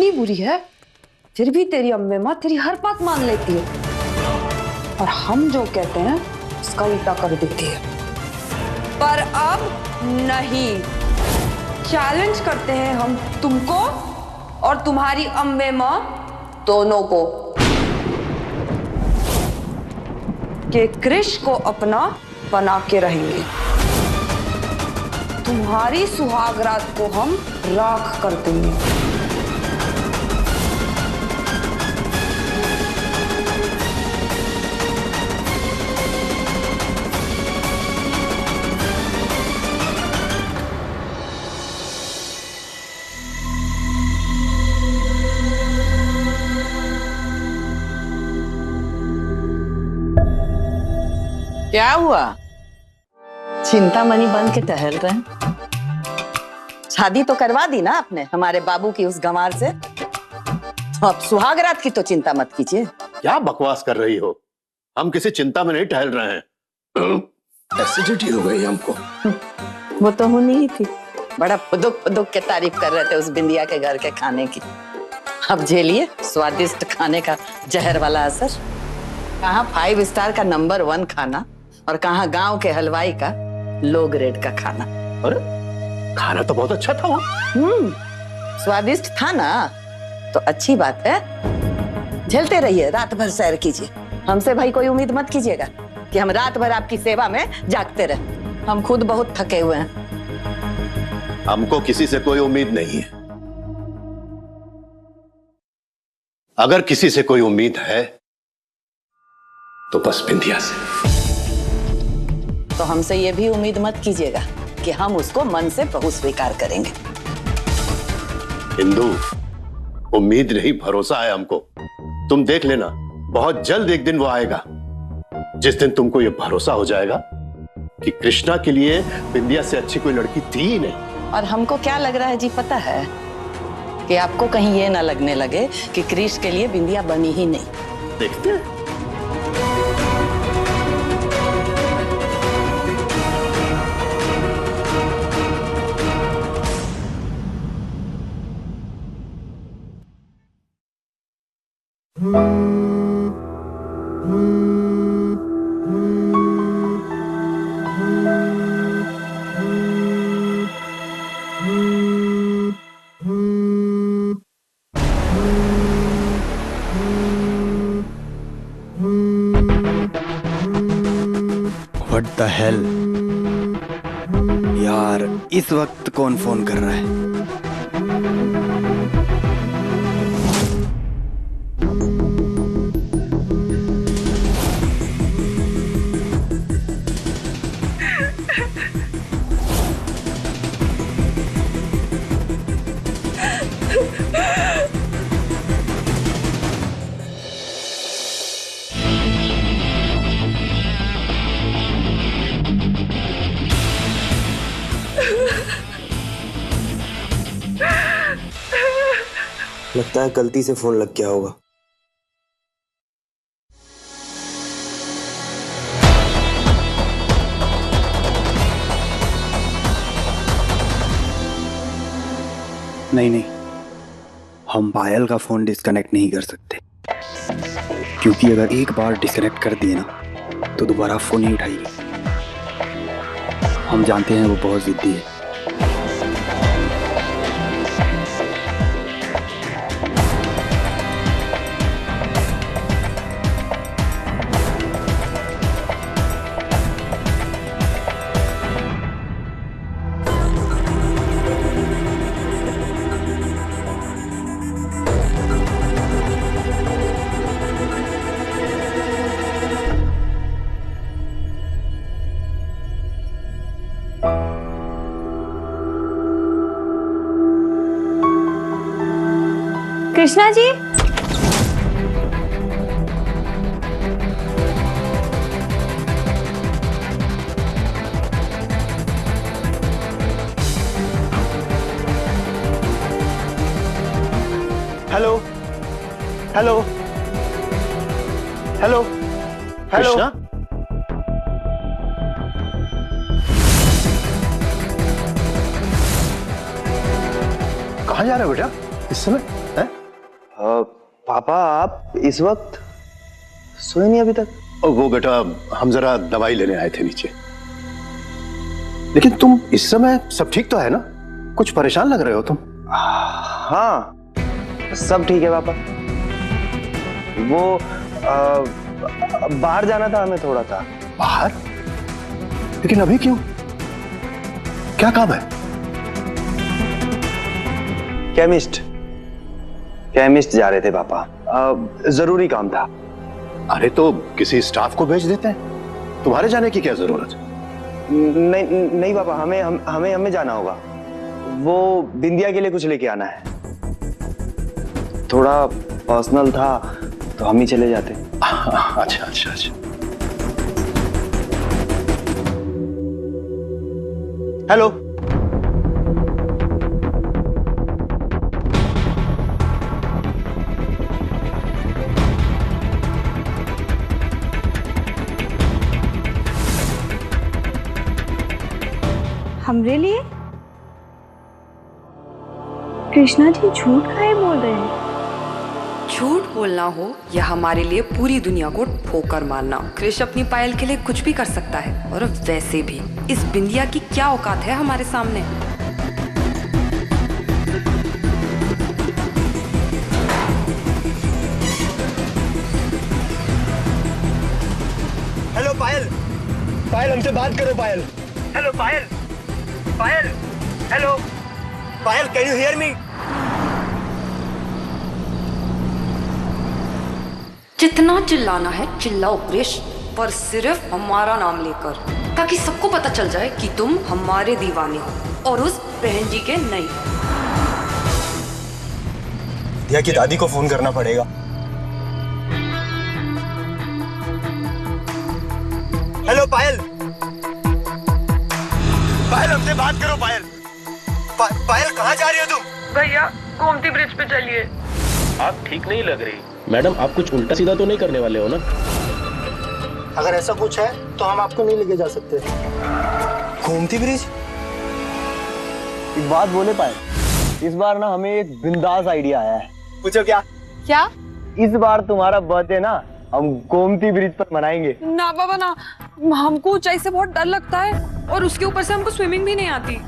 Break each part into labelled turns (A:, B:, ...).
A: इतनी बुरी है, फिर भी तेरी अम्मे माँ तेरी हर बात मान लेती है और हम जो कहते हैं उसका उल्टा कर देती है। पर अब नहीं, चैलेंज करते हैं हम तुमको और तुम्हारी अम्मे माँ दोनों को कि कृष को अपना बना के रहेंगे। तुम्हारी सुहागरात को हम राख कर देंगे।
B: क्या हुआ? चिंतामणि बन के टहल रहे हैं? शादी तो करवा दी ना आपने हमारे बाबू की उस गंवार से, तो अब सुहागरात की तो चिंता मत कीजिए।
C: क्या बकवास कर रही हो? हम किसी चिंता में नहीं टहल रहे हैं। एसिडिटी हो गई हमको।
B: वो तो होनी ही थी। बड़ा फुदुक फुदुक के तारीफ कर रहे थे उस बिंदिया के घर के खाने की। अब झेलिए स्वादिष्ट खाने का जहर वाला असर। कहाँ 5 स्टार का नंबर 1 खाना और कहाँ गांव के हलवाई का लो ग्रेड का खाना।
C: अरे खाना तो बहुत अच्छा था वो।
B: स्वादिष्ट था ना, तो अच्छी बात है। झेलते रहिए, रात भर सैर कीजिए। हमसे भाई कोई उम्मीद मत कीजिएगा कि हम रात भर आपकी सेवा में जागते रहे। हम खुद बहुत थके हुए हैं।
C: हमको किसी से कोई उम्मीद नहीं है। अगर किसी से कोई उम्मीद है तो बस बिंदिया से।
B: तो हमसे ये भी उम्मीद मत कीजिएगा कि हम उसको मन से बहू स्वीकार करेंगे।
C: इंदु, उम्मीद नहीं भरोसा है हमको। तुम देख लेना, बहुत जल्द एक दिन वो आएगा जिस दिन तुमको ये भरोसा हो जाएगा कि कृष्णा के लिए बिंदिया से अच्छी कोई लड़की थी ही नहीं।
B: और हमको क्या लग रहा है जी पता है, कि आपको कहीं ये ना लगने लगे कि कृष्ण के लिए बिंदिया बनी ही नहीं।
C: देखते हैं।
D: What the hell? यार इस वक्त कौन फोन कर रहा है? लगता है गलती से फोन लग गया होगा। नहीं, हम पायल का फोन डिस्कनेक्ट नहीं कर सकते, क्योंकि अगर एक बार डिस्कनेक्ट कर दिए ना तो दोबारा फोन नहीं उठाएगी। हम जानते हैं वो बहुत जिद्दी है।
E: Krishna ji,
D: hello hello hello hello.
C: Krishna, कहाँ जा रहे हो बेटा इस समय? हैं?
D: पापा आप इस वक्त सोए नहीं अभी तक?
C: वो बेटा, हम जरा दवाई लेने आए थे नीचे। लेकिन तुम इस समय सब ठीक तो है ना? कुछ परेशान लग रहे हो तुम।
D: हाँ सब ठीक है पापा। वो बाहर जाना था हमें थोड़ा सा।
C: बाहर? लेकिन अभी क्यों? क्या काम है? केमिस्ट जा रहे थे पापा। जरूरी काम था। अरे तो किसी स्टाफ को भेज देते हैं, तुम्हारे जाने की क्या जरूरत है?
D: नहीं पापा, हमें जाना होगा। वो बिंदिया के लिए कुछ लेके आना है, थोड़ा पर्सनल था तो हम ही चले जाते।
C: अच्छा अच्छा अच्छा।
D: हेलो।
E: हमरे लिए? कृष्णा जी झूठ काहे बोल रहे हैं?
A: झूठ बोलना हो या हमारे लिए पूरी दुनिया को ठोकर मारना, कृष अपनी पायल के लिए कुछ भी कर सकता है। और वैसे भी इस बिंदिया की क्या औकात है हमारे सामने।
D: हेलो पायल, पायल हमसे बात करो Payal. Hello Payal, Payal, hello Payal, can you hear me?
A: जितना चिल्लाना है चिल्लाओ कृष, पर सिर्फ हमारा नाम लेकर, ताकि सबको पता चल जाए कि तुम हमारे दीवाने हो और उस बहन जी के नहीं।
D: दिया की दादी को फोन करना पड़ेगा। हेलो पायल, पायल हमसे बात करो पायल। पायल कहाँ जा रही हो तुम?
F: भैया गोमती ब्रिज पे चलिए।
G: आप ठीक नहीं लग रही मैडम। आप कुछ उल्टा सीधा तो नहीं करने वाले हो ना?
H: अगर ऐसा कुछ है तो हम आपको नहीं लेके जा सकते।
D: गोमती ब्रिज? एक बात बोले पायल, इस बार ना हमें एक बिंदास आइडिया आया है। पूछो क्या?
E: क्या?
D: इस बार तुम्हारा बर्थडे ना हम गोमती ब्रिज पर मनाएंगे।
F: ना बाबा ना, हमको ऊंचाई से बहुत डर लगता है और उसके ऊपर से हमको स्विमिंग भी नहीं आती।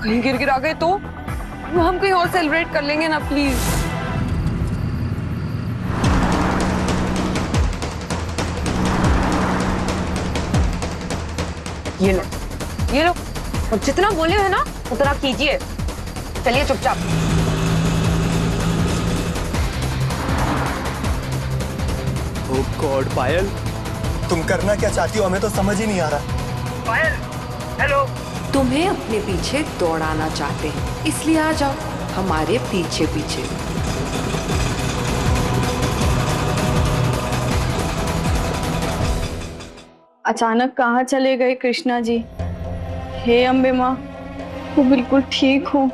F: कहीं गिर गिरा गए तो हम कहीं और सेलिब्रेट कर लेंगे ना प्लीज।
A: ये लो और जितना बोले है ना उतना कीजिए। चलिए चुपचाप।
D: ओह गॉड पायल, तुम करना क्या चाहती हो हमें तो समझ ही नहीं आ रहा। पायल, हेलो।
A: तुम्हें अपने पीछे दौड़ाना चाहते हैं, इसलिए आ जाओ हमारे पीछे पीछे।
E: अचानक कहाँ चले गए कृष्णा जी? हे अम्बे माँ, वो बिल्कुल ठीक हो।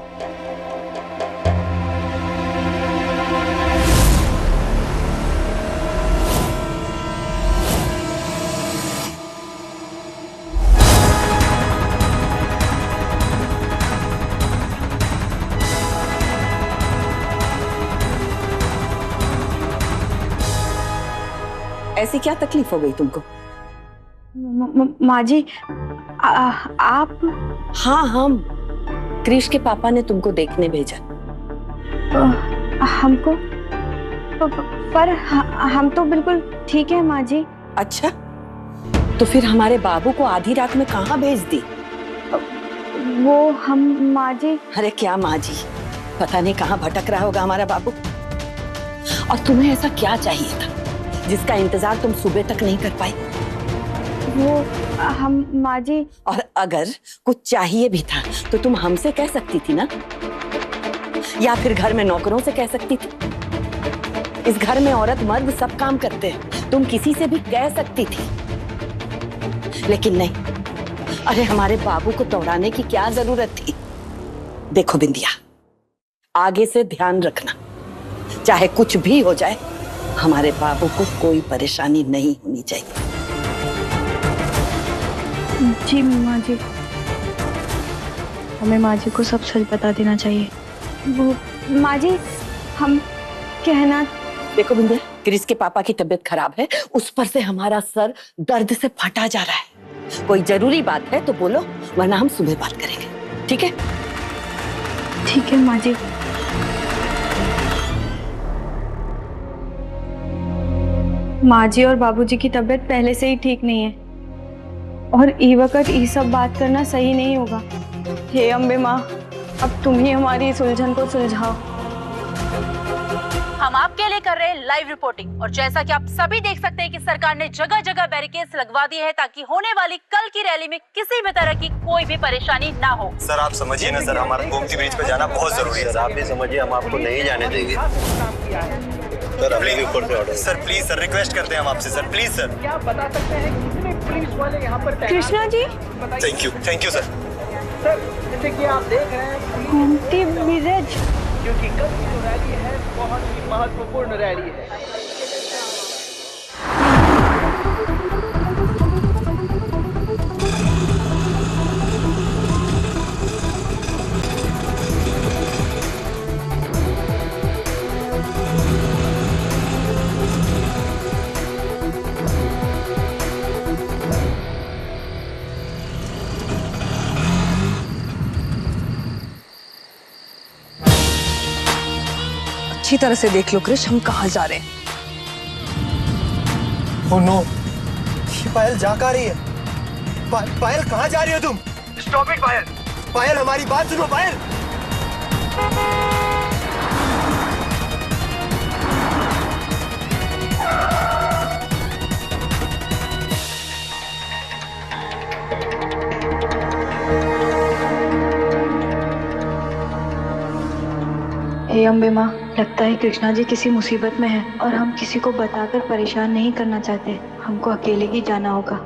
B: ऐसी क्या तकलीफ हो गई तुमको?
E: माँ जी, आप?
B: हाँ, हम कृष के पापा ने तुमको देखने भेजा।
E: हमको? पर हम तो बिल्कुल ठीक है माँ जी।
B: अच्छा, तो फिर हमारे बाबू को आधी रात में कहाँ भेज दी?
E: वो हम माँ जी।
B: अरे क्या माँ जी, पता नहीं कहाँ भटक रहा होगा हमारा बाबू। और तुम्हें ऐसा क्या चाहिए था जिसका इंतजार तुम सुबह तक नहीं कर पाई?
E: वो हम माँ जी।
B: और अगर कुछ चाहिए भी था तो तुम हमसे कह सकती थी ना, या फिर घर में नौकरों से कह सकती थी। इस घर में औरत मर्द सब काम करते हैं, तुम किसी से भी कह सकती थी, लेकिन नहीं। अरे हमारे बाबू को दौड़ाने की क्या जरूरत थी? देखो बिंदिया, आगे से ध्यान रखना, चाहे कुछ भी हो जाए हमारे बाबू को कोई परेशानी नहीं होनी चाहिए।
E: जी माँ जी, हमें माँ जी को सब सच बता देना चाहिए। वो माँ जी, हम कहना
B: देखो बिंदु, क्रिस के पापा की तबीयत खराब है, उस पर से हमारा सर दर्द से फटा जा रहा है। कोई जरूरी बात है तो बोलो, वरना हम सुबह बात करेंगे, ठीक है?
E: ठीक है माँ जी। माँ जी और बाबूजी की तबीयत पहले से ही ठीक नहीं है और ई वक्त ये सब बात करना सही नहीं होगा। हे अम्बे माँ, अब तुम ही हमारी इस उलझन को सुलझाओ।
I: हम आपके लिए कर रहे हैं लाइव रिपोर्टिंग और जैसा कि आप सभी देख सकते हैं कि सरकार ने जगह जगह बैरिकेड्स लगवा दिए हैं ताकि होने वाली कल की रैली में किसी भी तरह की कोई भी परेशानी ना हो।
J: सर आप समझिए ना सर, हमारा गोमती ब्रिज पे जाना बहुत जरूरी है। सर आप भी समझिए, हम आपको नहीं जाने देंगे। सर अभी ऊपर से order. Sir please sir, request करते हैं हम आपसे सर, प्लीज सर।
K: क्या आप बता सकते हैं कितने पुलिस वाले यहाँ पर?
E: Krishna ji,
J: thank you sir.
K: Sir जैसे कि आप देख रहे हैं
E: गोमती ब्रिज,
K: क्योंकि कल की जो रैली है बहुत ही महत्वपूर्ण रैली है।
F: अच्छी तरह से देख लो क्रिश, हम कहाँ जा रहे हैं।
H: ओह नो, ये पायल जा कहाँ रही है? पायल कहाँ जा रही हो तुम? स्टॉप इट पायल। पायल हमारी बात सुनो पायल।
E: हे अम्बे माँ, लगता है कृष्णा जी किसी मुसीबत में है और हम किसी को बताकर परेशान नहीं करना चाहते। हमको अकेले ही जाना होगा।